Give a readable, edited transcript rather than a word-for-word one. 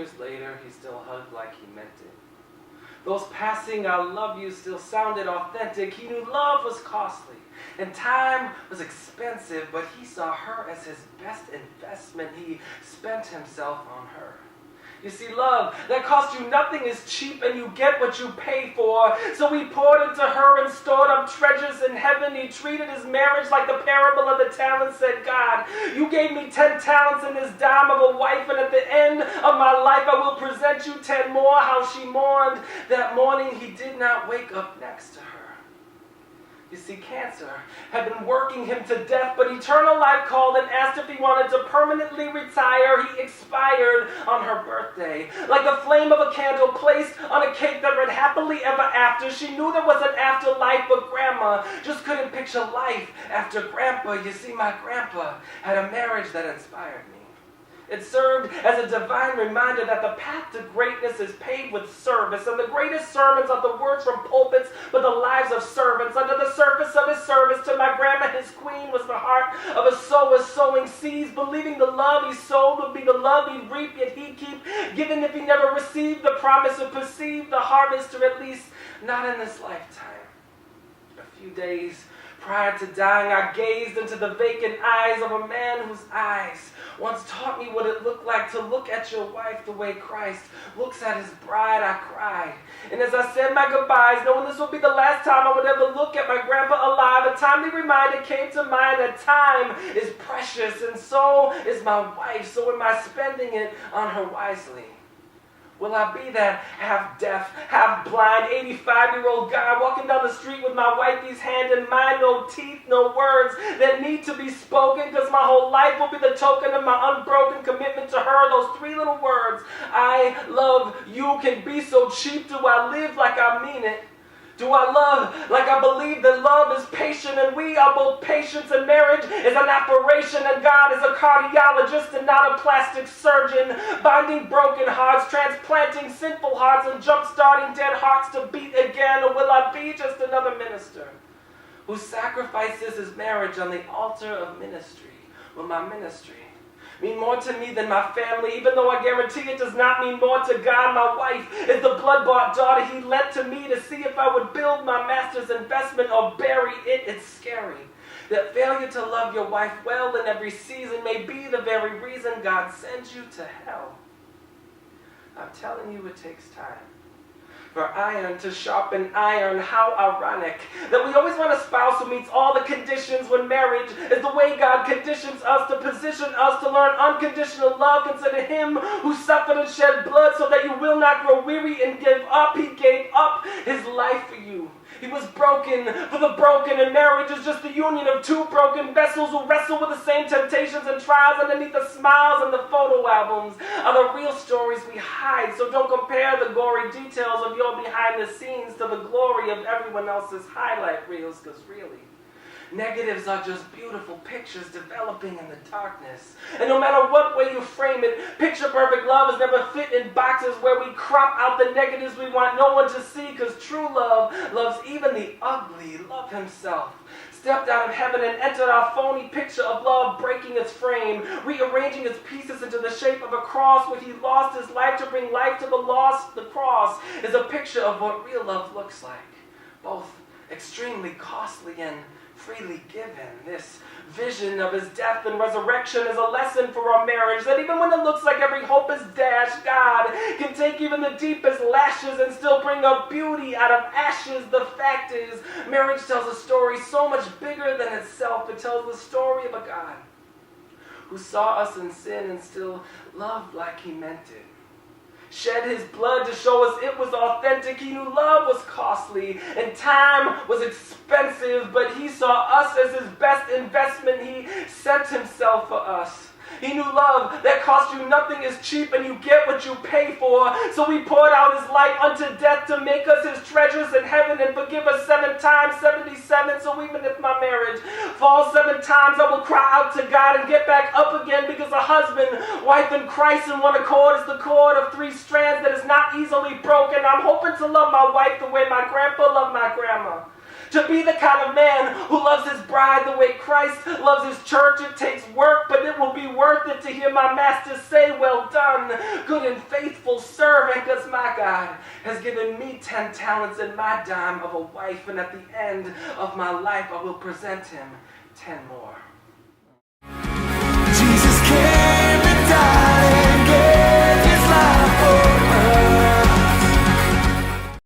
years later, he still hugged like he meant it. Those passing "I love you" still sounded authentic. He knew love was costly and time was expensive, but he saw her as his best investment. He spent himself on her. You see, love that costs you nothing is cheap, and you get what you pay for. So he poured into her and stored up treasures in heaven. He treated his marriage like the parable of the talents. Said, "God, you gave me 10 talents and this dime of a wife, and at the end of my life I will present you 10 more." How she mourned that morning he did not wake up next to her. You see, cancer had been working him to death, but eternal life called and asked if he wanted to permanently retire. He expired on her birthday. Like the flame of a candle placed on a cake that read "happily ever after." She knew there was an afterlife, but Grandma just couldn't picture life after Grandpa. You see, my grandpa had a marriage that inspired me. It served as a divine reminder that the path to greatness is paved with service, and the greatest sermons are the words from pulpits, but the lives of servants. Under the surface of his service to my grandma, his queen, was the heart of a sower sowing seeds, believing the love he sowed would be the love he'd reap, yet he'd keep giving if he never received the promise or perceived the harvest, or at least not in this lifetime. A few days prior to dying, I gazed into the vacant eyes of a man whose eyes once taught me what it looked like to look at your wife the way Christ looks at his bride. I cried. And as I said my goodbyes, knowing this would be the last time I would ever look at my grandpa alive, a timely reminder came to mind that time is precious, and so is my wife. So am I spending it on her wisely? Will I be that half-deaf, half-blind, 85-year-old guy walking down the street with my wifey's hand in mine? No teeth, no words that need to be spoken, because my whole life will be the token of my unbroken commitment to her. Those 3 little words, "I love you," can be so cheap. Do I live like I mean it? Do I love like I believe that love is patient, and we are both patients, and marriage is an operation, and God is a cardiologist and not a plastic surgeon, binding broken hearts, transplanting sinful hearts, and jump-starting dead hearts to beat again? Or will I be just another minister who sacrifices his marriage on the altar of ministry? Will my ministry mean more to me than my family, even though I guarantee it does not mean more to God? My wife is the blood-bought daughter he lent to me to see if I would build my master's investment or bury it. It's scary that failure to love your wife well in every season may be the very reason God sends you to hell. I'm telling you, it takes time for iron to sharpen iron. How ironic that we always want a spouse who meets all the conditions, when marriage is the way God conditions us to position us to learn unconditional love. Consider him who suffered and shed blood so that you will not grow weary and give up. He gave up his life for you. He was broken for the broken, and marriage is just the union of 2 broken vessels who wrestle with the same temptations and trials. Underneath the smiles and the photo albums are the real stories we hide. So don't compare the gory details of your behind the scenes to the glory of everyone else's highlight reels, because really, negatives are just beautiful pictures developing in the darkness. And no matter what way you frame it, picture-perfect love is never fit in boxes where we crop out the negatives we want no one to see, because true love loves even the ugly. Love himself stepped out of heaven and entered our phony picture of love, breaking its frame, rearranging its pieces into the shape of a cross where he lost his life to bring life to the lost. The cross is a picture of what real love looks like, both extremely costly and freely given. This vision of his death and resurrection is a lesson for our marriage, that even when it looks like every hope is dashed, God can take even the deepest lashes and still bring up beauty out of ashes. The fact is, marriage tells a story so much bigger than itself. It tells the story of a God who saw us in sin and still loved like he meant it. Shed his blood to show us it was authentic. He knew love was costly and time was expensive, but he saw us as his best investment. He sent himself for us. He knew love that cost you nothing is cheap, and you get what you pay for. So he poured out his life unto death to make us his treasures in heaven and forgive us 7 times 77. So even if my marriage falls 7 times, I will cry out to God and get back up again, because a husband, wife, and Christ in one accord is the cord of 3 strands that is not easily broken. I'm hoping to love my wife the way my grandpa loved my grandma, To be the kind of man who loves his bride the way Christ loves his church. It takes work, but it will be worth it to hear my master say, well done, good and faithful servant, because my God has given me 10 talents and my dime of a wife, and at the end of my life I will present him 10 more.